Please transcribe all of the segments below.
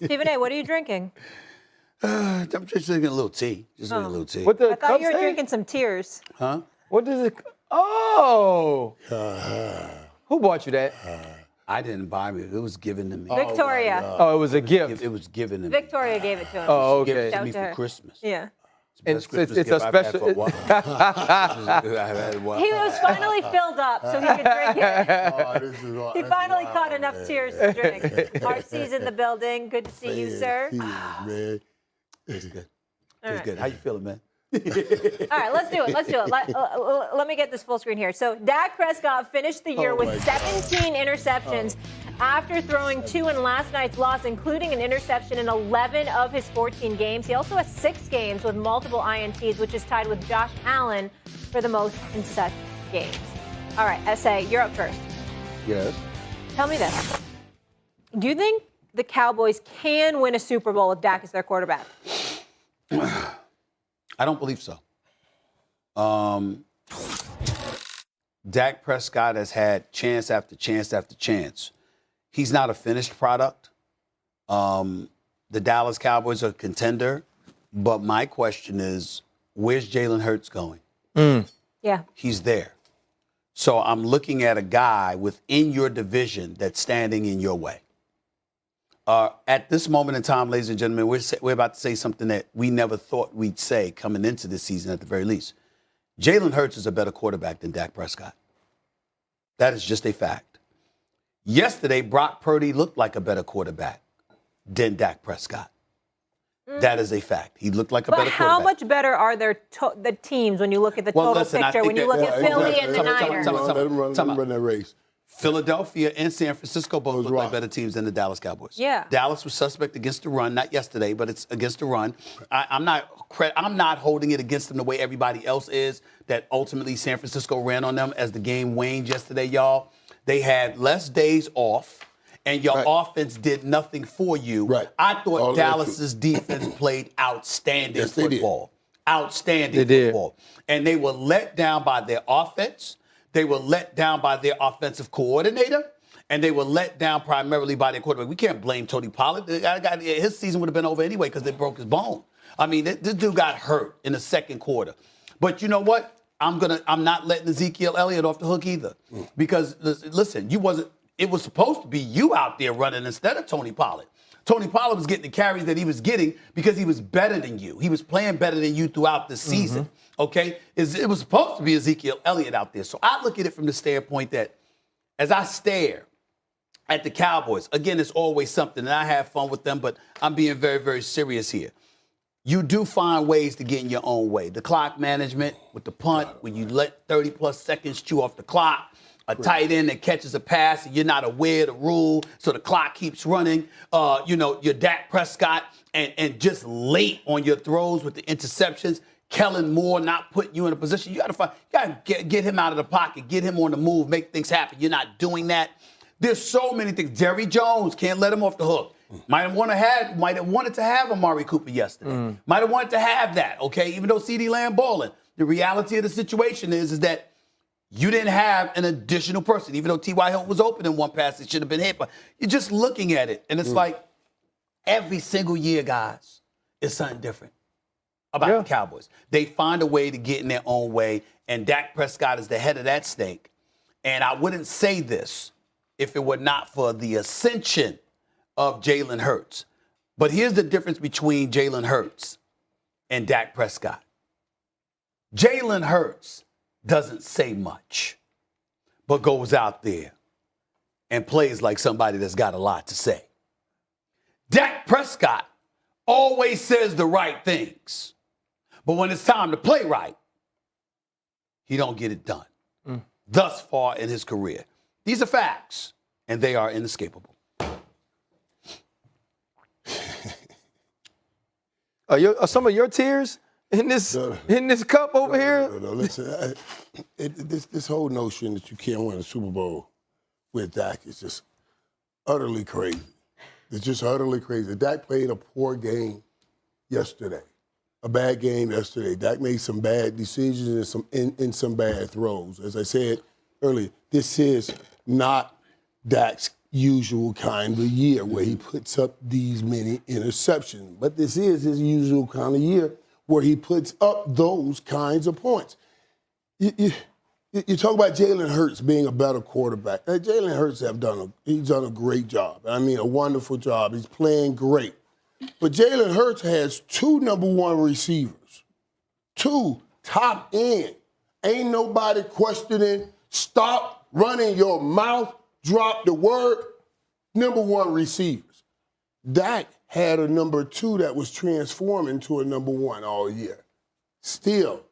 Stephen A., what are you drinking? I'm just drinking a little tea. Just drinking a little tea. What the I thought you were drinking some tears. Huh? What does it? Oh. Who bought you that? I didn't buy it. It was given to me. Victoria. Oh, it was a gift. It was given to me. Victoria gave it to him. Oh, She gave it okay. to me Shout out to for her. Christmas. Yeah. It's the best It's Christmas a gift I've had special. for a while. I've had a while. He was finally filled up so he could drink it. Oh, this is all, He that's finally wild, caught enough man. tears to drink. RC's in the building. Good to see you, sir. Cheers, man. It's good. All It's right. good. How you feeling, man? All right, let's do it. Let me get this full screen here. So Dak Prescott finished the year Oh, with my 17 interceptions after throwing 2 in last night's loss, including an interception in 11 of his 14 games. He also has 6 games with multiple INTs, which is tied with Josh Allen for the most in such games. All right, SA, you're up first. Yes. Tell me this. Do you think the Cowboys can win a Super Bowl with Dak as their quarterback? I don't believe so. Dak Prescott has had chance after chance after chance. He's not a finished product. The Dallas Cowboys are a contender, but my question is, where's Jalen Hurts going? Yeah. He's there. So I'm looking at a guy within your division that's standing in your way. At this moment in time, ladies and gentlemen, we're about to say something that we never thought we'd say coming into this season at the very least. Jalen Hurts is a better quarterback than Dak Prescott. That is just a fact. Yesterday, Brock Purdy looked like a better quarterback than Dak Prescott. That is a fact. He looked like a better But quarterback. how much better are the teams when you look at the Well, total listen, I picture, think when you that- look at well, Philly exactly. and the Tell me, Niners? Let him run that race. Philadelphia and San Francisco both look right. like better teams than the Dallas Cowboys. Yeah. Dallas was suspect against the run, not yesterday, but it's against the run. I'm not holding it against them the way everybody else is, that ultimately San Francisco ran on them as the game waned yesterday, y'all. They had less days off, and your offense did nothing for you. Right. I thought All Dallas's defense played outstanding Yes, they did. football. Outstanding They did. football. And they were let down by their offense. They were let down by their offensive coordinator. And they were let down primarily by their quarterback. We can't blame Tony Pollard. His season would have been over anyway because they broke his bone. I mean, this dude got hurt in the second quarter. But you know what? I'm not letting Ezekiel Elliott off the hook either. Because listen, it was supposed to be you out there running instead of Tony Pollard. Tony Pollard was getting the carries that he was getting because he was better than you. He was playing better than you throughout the season. Okay? It was supposed to be Ezekiel Elliott out there. So I look at it from the standpoint that as I stare at the Cowboys, again, it's always something, and I have fun with them, but I'm being very, very serious here. You do find ways to get in your own way. The clock management with the punt, when you let 30-plus seconds chew off the clock, a tight end that catches a pass and you're not aware of the rule, so the clock keeps running. Your Dak Prescott and just late on your throws with the interceptions. Kellen Moore not putting you in a position. You got to get him out of the pocket, get him on the move, make things happen. You're not doing that. There's so many things. Jerry Jones, can't let him off the hook. Might have wanted to have Amari Cooper yesterday. Might have wanted to have that, okay? Even though CeeDee Lamb balling. The reality of the situation is that you didn't have an additional person. Even though T.Y. Hilton was open in one pass, it should have been hit. But you're just looking at it, and it's like every single year, guys, it's something different about the Cowboys. They find a way to get in their own way, and Dak Prescott is the head of that snake. And I wouldn't say this if it were not for the ascension of Jalen Hurts. But here's the difference between Jalen Hurts and Dak Prescott. Jalen Hurts doesn't say much, but goes out there and plays like somebody that's got a lot to say. Dak Prescott always says the right things, but when it's time to play right, he don't get it done. Thus far in his career. These are facts, and they are inescapable. Are some of your tears in this cup over here? No, listen, this whole notion that you can't win a Super Bowl with Dak is just utterly crazy. It's just utterly crazy. Dak played a poor game yesterday, a bad game yesterday. Dak made some bad decisions and some bad throws. As I said earlier, this is not Dak's usual kind of year where he puts up these many interceptions. But this is his usual kind of year where he puts up those kinds of points. You talk about Jalen Hurts being a better quarterback. Jalen Hurts he's done a great job. I mean, a wonderful job. He's playing great. But Jalen Hurts has 2 number 1 receivers, 2 top end. Ain't nobody questioning. Stop running your mouth. Drop the word. Number 1 receivers. Dak had a number 2 that was transformed into a number 1 all year. Still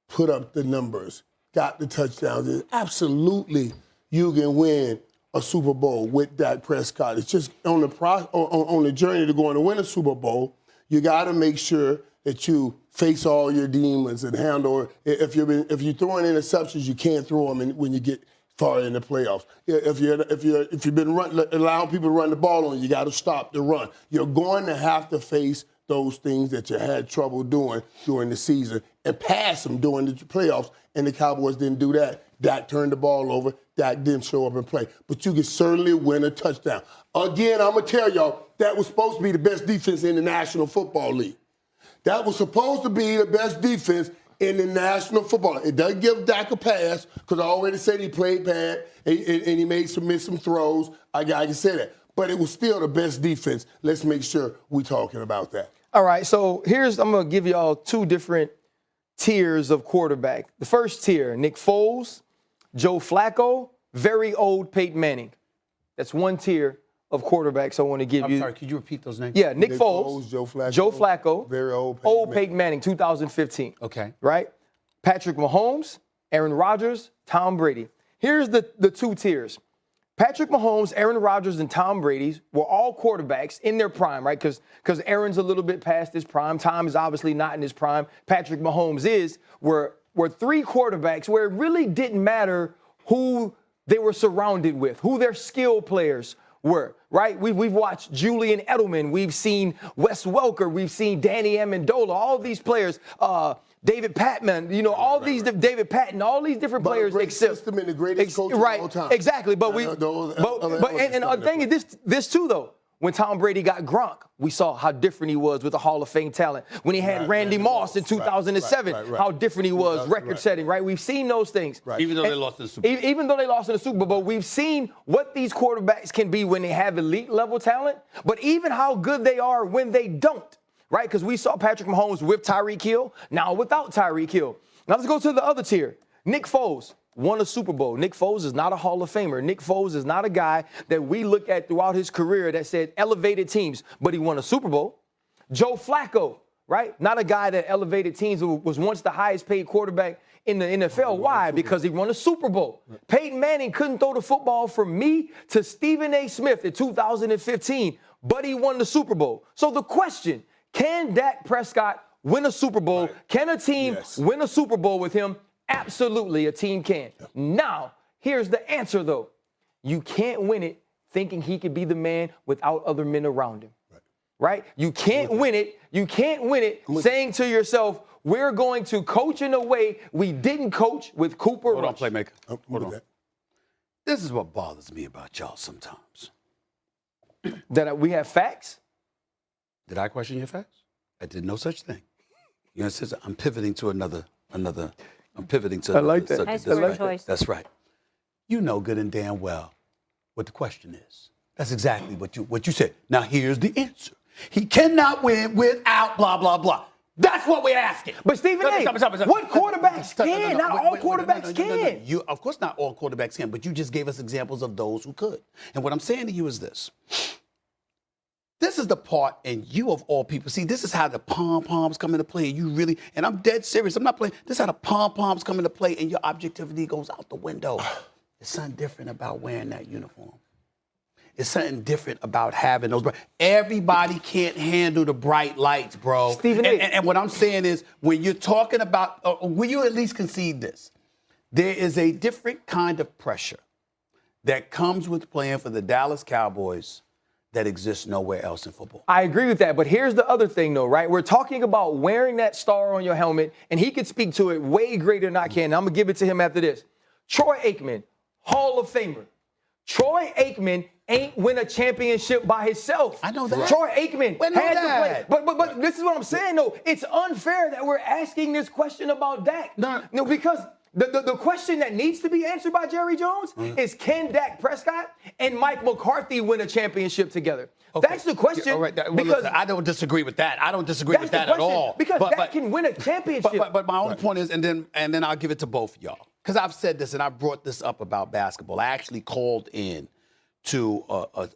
put up the numbers, got the touchdowns. Absolutely, you can win a Super Bowl with Dak Prescott. It's just on the journey to going to win a Super Bowl, you got to make sure that you face all your demons and handle. If you're throwing interceptions, you can't throw them when you get far in the playoffs. If you've been allowing people to run the ball on you, got to stop the run. You're going to have to face those things that you had trouble doing during the season and pass them during the playoffs. And the Cowboys didn't do that. Dak turned the ball over. Dak didn't show up and play. But you can certainly win a touchdown. Again, I'm going to tell y'all, that was supposed to be the best defense in the National Football League. That was supposed to be the best defense in the National Football League. It doesn't give Dak a pass, because I already said he played bad and he missed some throws. I can say that. But it was still the best defense. Let's make sure we're talking about that. All right, so I'm going to give y'all 2 different tiers of quarterback. The first tier, Nick Foles, Joe Flacco, very old Peyton Manning. That's 1 tier of quarterbacks I want to give you. I'm sorry, could you repeat those names? Yeah, Nick Foles, Joe Flacco, very old Peyton Manning, 2015. Okay. Right? Patrick Mahomes, Aaron Rodgers, Tom Brady. Here's the 2 tiers. Patrick Mahomes, Aaron Rodgers, and Tom Brady were all quarterbacks in their prime, right? Because Aaron's a little bit past his prime. Tom is obviously not in his prime. Patrick Mahomes were 3 quarterbacks where it really didn't matter who they were surrounded with, who their skill players were, right? We've watched Julian Edelman. We've seen Wes Welker. We've seen Danny Amendola. All of these players, David Patman, David Patton, all these different players. Great system and the greatest coach of all time. Exactly. But the thing is this too, though. When Tom Brady got Gronk, we saw how different he was with the Hall of Fame talent. When he had Randy Moss in 2007, how different he was, record-setting, right? We've seen those things. Right. Even though they lost in the Super Bowl. Even though they lost in the Super Bowl, we've seen what these quarterbacks can be when they have elite-level talent, but even how good they are when they don't, right? Because we saw Patrick Mahomes with Tyreek Hill, now without Tyreek Hill. Now let's go to the other tier. Nick Foles won a Super Bowl. Nick Foles is not a Hall of Famer. Nick Foles is not a guy that we look at throughout his career that said elevated teams, but he won a Super Bowl. Joe Flacco, right? Not a guy that elevated teams, was once the highest paid quarterback in the NFL. Why? Because he won a Super Bowl. Peyton Manning couldn't throw the football from me to Stephen A. Smith in 2015, but he won the Super Bowl. So the question, can Dak Prescott win a Super Bowl? Right. Can a team win a Super Bowl with him? Absolutely, a team can. Now, here's the answer, though. You can't win it thinking he could be the man without other men around him. Right? You can't win it. You can't win it saying to yourself, we're going to coach in a way we didn't coach with Cooper Rush. Hold on, playmaker. Hold on. This is what bothers me about y'all sometimes. That we have facts? Did I question your facts? I did no such thing. You know, I'm pivoting to another. I'm pivoting to another. I like that. Nice word choice. That's right. You know good and damn well what the question is. That's exactly what you said. Now here's the answer. He cannot win without blah, blah, blah. That's what we're asking. But Stephen A., what quarterbacks can? Not all quarterbacks can. Of course not all quarterbacks can, but you just gave us examples of those who could. And what I'm saying to you is this. This is the part, and you of all people, see, this is how the pom-poms come into play. And I'm dead serious. I'm not playing. This is how the pom-poms come into play, and your objectivity goes out the window. There's something different about wearing that uniform. It's something different about having those. Everybody can't handle the bright lights, bro. Stephen and what I'm saying is, when you're talking about, will you at least concede this? There is a different kind of pressure that comes with playing for the Dallas Cowboys that exists nowhere else in football. I agree with that, but here's the other thing, though, right? We're talking about wearing that star on your helmet, and he can speak to it way greater than I can. I'm going to give it to him after this. Troy Aikman, Hall of Famer. Troy Aikman ain't win a championship by himself. I know that. Troy Aikman We know had that. to play. But this is what I'm saying, though. It's unfair that we're asking this question about Dak. No. Because the question that needs to be answered by Jerry Jones is, can Dak Prescott and Mike McCarthy win a championship together? Okay. That's the question. Yeah, all right. Well, because listen, I don't disagree with that. I don't disagree with that the at all. Because Dak can win a championship. But my only point is, and then I'll give it to both of y'all, because I've said this and I brought this up about basketball. I actually called in to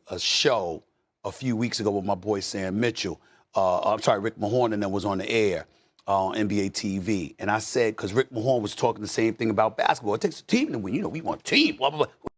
a show a few weeks ago with my boy Sam Mitchell. Rick Mahorn, and then was on the air on NBA TV. And I said, because Rick Mahorn was talking the same thing about basketball. It takes a team to win. You know, we want a team, blah, blah, blah.